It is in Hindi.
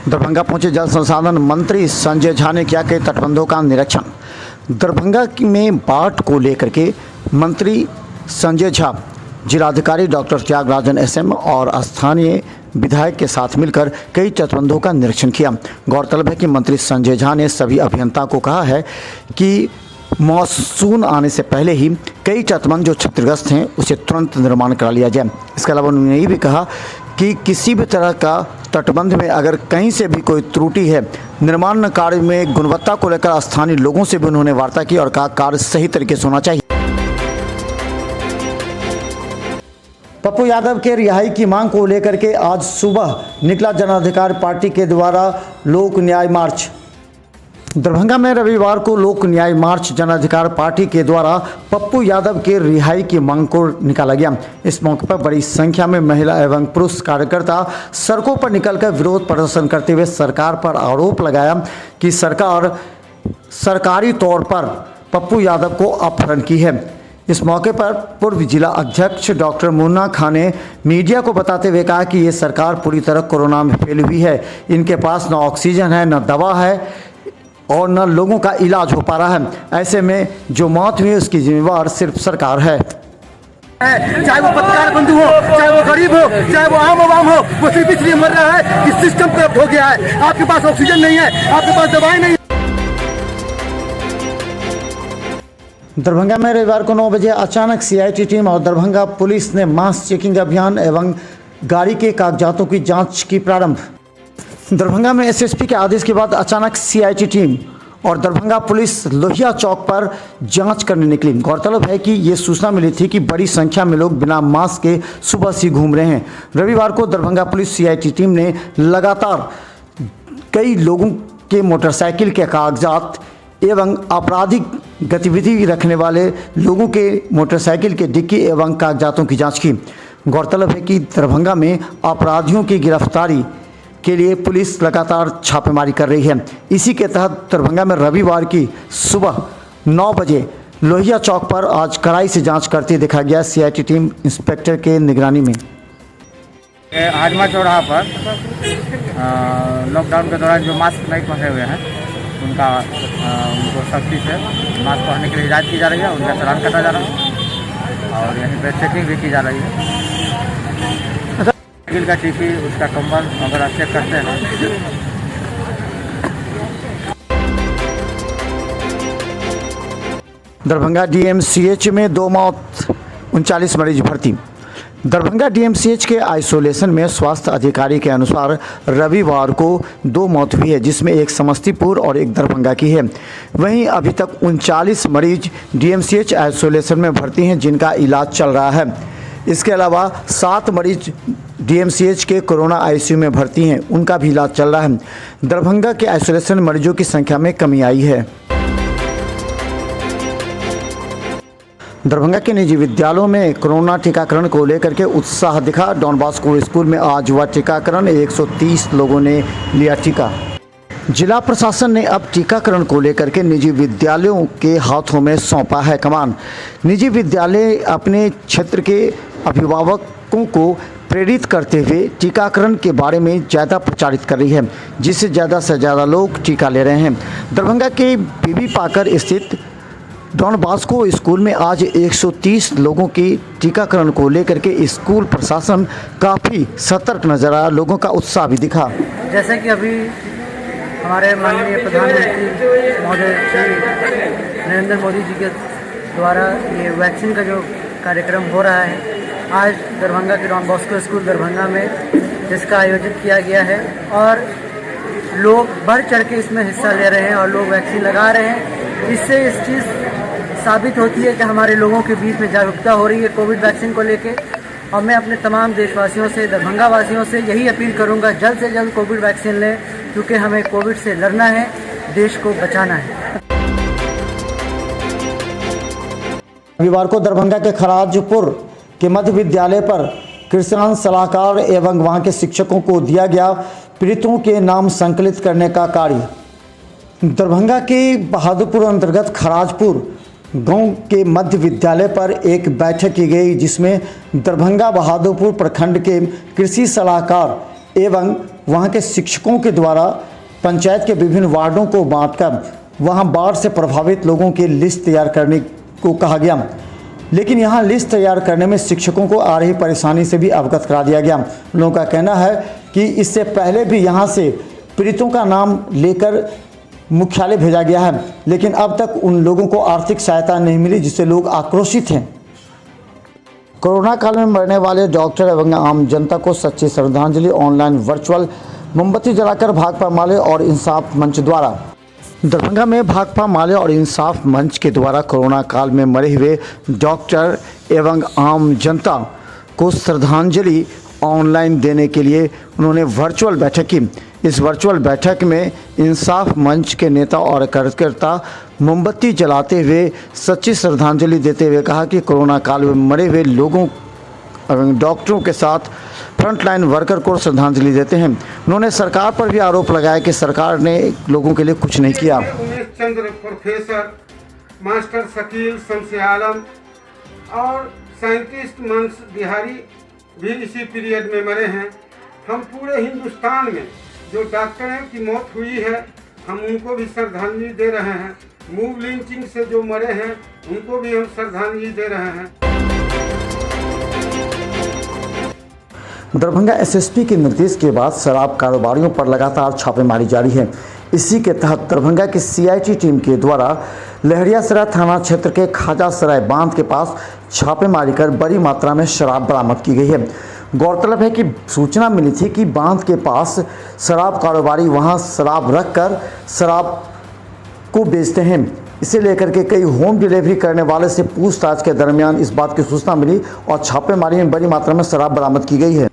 दरभंगा पहुंचे जल संसाधन मंत्री संजय झा ने किया कई तटबंधों का निरीक्षण। दरभंगा में बाढ़ को लेकर के मंत्री संजय झा, जिलाधिकारी डॉक्टर त्यागराजन एसएम और स्थानीय विधायक के साथ मिलकर कई तटबंधों का निरीक्षण किया। गौरतलब है कि मंत्री संजय झा ने सभी अभियंता को कहा है कि मानसून आने से पहले ही कई तटबंध जो क्षतिग्रस्त हैं उसे तुरंत निर्माण करा लिया जाए। इसके अलावा उन्होंने ये भी कहा कि किसी भी तरह का तटबंध में अगर कहीं से भी कोई त्रुटि है, निर्माण कार्य में गुणवत्ता को लेकर स्थानीय लोगों से भी उन्होंने वार्ता की और कहा कार्य सही तरीके से होना चाहिए। पप्पू यादव के रिहाई की मांग को लेकर के आज सुबह निकला जन अधिकार पार्टी के द्वारा लोक न्याय मार्च। दरभंगा में रविवार को लोक न्याय मार्च जन अधिकार पार्टी के द्वारा पप्पू यादव के रिहाई की मांग को निकाला गया। इस मौके पर बड़ी संख्या में महिला एवं पुरुष कार्यकर्ता सड़कों पर निकलकर विरोध प्रदर्शन करते हुए सरकार पर आरोप लगाया कि सरकार सरकारी तौर पर पप्पू यादव को अपहरण की है। इस मौके पर पूर्व जिला अध्यक्ष डॉक्टर मुन्ना खान ने मीडिया को बताते हुए कहा कि ये सरकार पूरी तरह कोरोना में फैली हुई है। इनके पास न ऑक्सीजन है, न दवा है और न लोगों का इलाज हो पा रहा है। ऐसे में जो मौत हुई उसकी जिम्मेवार सिर्फ सरकार है। चाहे वो पत्रकार बंधु हो, चाहे वो गरीब हो, चाहे वो आम आवाम हो, वो सिर्फ इसलिए मर रहा है कि सिस्टम करप्ट हो गया है। आपके पास ऑक्सीजन नहीं है, आपके पास दवाई नहीं है। दरभंगा में रविवार को 9 बजे अचानक सीआईटी टीम और दरभंगा पुलिस ने मास चेकिंग अभियान एवं गाड़ी के कागजातों की जांच की प्रारंभ। दरभंगा में एसएसपी के आदेश के बाद अचानक सीआईटी टीम और दरभंगा पुलिस लोहिया चौक पर जांच करने निकली। गौरतलब है कि ये सूचना मिली थी कि बड़ी संख्या में लोग बिना मास्क के सुबह से घूम रहे हैं। रविवार को दरभंगा पुलिस सीआईटी टीम ने लगातार कई लोगों के मोटरसाइकिल के कागजात एवं आपराधिक गतिविधि रखने वाले लोगों के मोटरसाइकिल के डिक्की एवं कागजातों की जाँच की। गौरतलब है कि दरभंगा में अपराधियों की गिरफ्तारी के लिए पुलिस लगातार छापेमारी कर रही है। इसी के तहत दरभंगा में रविवार की सुबह 9 बजे लोहिया चौक पर आज कड़ाई से जांच करते देखा गया। सीआईटी टीम इंस्पेक्टर के निगरानी में हाजमा चौराहा पर लॉकडाउन के दौरान जो मास्क नहीं पहने हुए हैं उनको सख्ती से मास्क पहनने के लिए हिदायत की जा रही है। उनका चालान काटा जा रहा है और यहीं पर चेकिंग भी की जा रही है। का टीपी, उसका कंबल वगैरह चेक करते हैं। दरभंगा डीएमसीएच में 2 मौत, 39 मरीज भर्ती। दरभंगा डीएमसीएच के आइसोलेशन में स्वास्थ्य अधिकारी के अनुसार रविवार को 2 मौत हुई है, जिसमें एक समस्तीपुर और एक दरभंगा की है। वहीं अभी तक 39 मरीज डीएमसीएच आइसोलेशन में भर्ती हैं जिनका इलाज चल रहा है। इसके अलावा 7 मरीज डीएमसीएच के कोरोना आईसीयू में भर्ती हैं, उनका भी इलाज चल रहा है। दरभंगा के आइसोलेशन मरीजों की संख्या में कमी आई है। दरभंगा के निजी विद्यालयों में कोरोना टीकाकरण को लेकर के उत्साह दिखा। डॉन बॉस्को स्कूल में आज हुआ टीकाकरण, 130 लोगों ने लिया टीका। जिला प्रशासन ने अब टीकाकरण को लेकर के निजी विद्यालयों के हाथों में सौंपा है कमान। निजी विद्यालय अपने क्षेत्र के अभिभावकों को प्रेरित करते हुए टीकाकरण के बारे में ज़्यादा प्रचारित कर रही है, जिससे ज़्यादा से ज़्यादा लोग टीका ले रहे हैं। दरभंगा के बीबी पाकर स्थित डॉन बॉस्को स्कूल में आज 130 लोगों की टीकाकरण को लेकर के स्कूल प्रशासन काफ़ी सतर्क नजर आया। लोगों का उत्साह भी दिखा। जैसे कि अभी हमारे माननीय प्रधानमंत्री महोदय श्री नरेंद्र मोदी जी के द्वारा ये वैक्सीन का जो कार्यक्रम हो रहा है, आज दरभंगा के डॉन बॉस्को स्कूल दरभंगा में इसका आयोजित किया गया है और लोग बढ़ चढ़ के इसमें हिस्सा ले रहे हैं और लोग वैक्सीन लगा रहे हैं। इससे इस चीज़ साबित होती है कि हमारे लोगों के बीच में जागरूकता हो रही है कोविड वैक्सीन को लेके। और मैं अपने तमाम देशवासियों से, दरभंगा वासियों से यही अपील करूंगा, जल्द से जल्द कोविड वैक्सीन लें, क्योंकि हमें कोविड से लड़ना है, देश को बचाना है। रविवार को दरभंगा के खराजपुर के मध्य विद्यालय पर कृषि सलाहकार एवं वहां के शिक्षकों को दिया गया पीड़ितों के नाम संकलित करने का कार्य। दरभंगा के बहादुरपुर अंतर्गत खराजपुर गांव के मध्य विद्यालय पर एक बैठक की गई, जिसमें दरभंगा बहादुरपुर प्रखंड के कृषि सलाहकार एवं वहां के शिक्षकों के द्वारा पंचायत के विभिन्न वार्डों को बांटकर वहां बाढ़ से प्रभावित लोगों की लिस्ट तैयार करने को कहा गया, लेकिन यहां लिस्ट तैयार करने में शिक्षकों को आ रही परेशानी से भी अवगत करा दिया गया। लोगों का कहना है कि इससे पहले भी यहां से पीड़ितों का नाम लेकर मुख्यालय भेजा गया है, लेकिन अब तक उन लोगों को आर्थिक सहायता नहीं मिली, जिससे लोग आक्रोशित हैं। कोरोना काल में मरने वाले डॉक्टर एवं आम जनता को सच्ची श्रद्धांजलि ऑनलाइन वर्चुअल मोमबत्ती जलाकर भाकपा माले और इंसाफ मंच द्वारा। दरभंगा में भाकपा माले और इंसाफ मंच के द्वारा कोरोना काल में मरे हुए डॉक्टर एवं आम जनता को श्रद्धांजलि ऑनलाइन देने के लिए उन्होंने वर्चुअल बैठक की। इस वर्चुअल बैठक में इंसाफ मंच के नेता और कार्यकर्ता मोमबत्ती जलाते हुए सच्ची श्रद्धांजलि देते हुए कहा कि कोरोना काल में मरे हुए लोगों एवं डॉक्टरों के साथ फ्रंटलाइन वर्कर को श्रद्धांजलि देते हैं। उन्होंने सरकार पर भी आरोप लगाया कि सरकार ने लोगों के लिए कुछ नहीं किया। उमेश चंद्र प्रोफेसर, मास्टर शकील शमसे आलम और साइंटिस्ट मनस बिहारी भी इसी पीरियड में मरे हैं। हम पूरे हिंदुस्तान में जो डॉक्टरों की मौत हुई है, हम उनको भी श्रद्धांजलि दे रहे हैं। मूव लिंचिंग से जो मरे हैं उनको भी हम श्रद्धांजलि दे रहे हैं। दरभंगा एसएसपी के निर्देश के बाद शराब कारोबारियों पर लगातार छापेमारी जारी है। इसी के तहत दरभंगा की सीआईटी टीम के द्वारा लहरियासराय थाना क्षेत्र के खाजासराय बांध के पास छापेमारी कर बड़ी मात्रा में शराब बरामद की गई है। गौरतलब है कि सूचना मिली थी कि बांध के पास शराब कारोबारी वहां शराब रखकर शराब को बेचते हैं। इसे लेकर के कई होम डिलीवरी करने वाले से पूछताछ के दरमियान इस बात की सूचना मिली और छापेमारी में बड़ी मात्रा में शराब बरामद की गई है।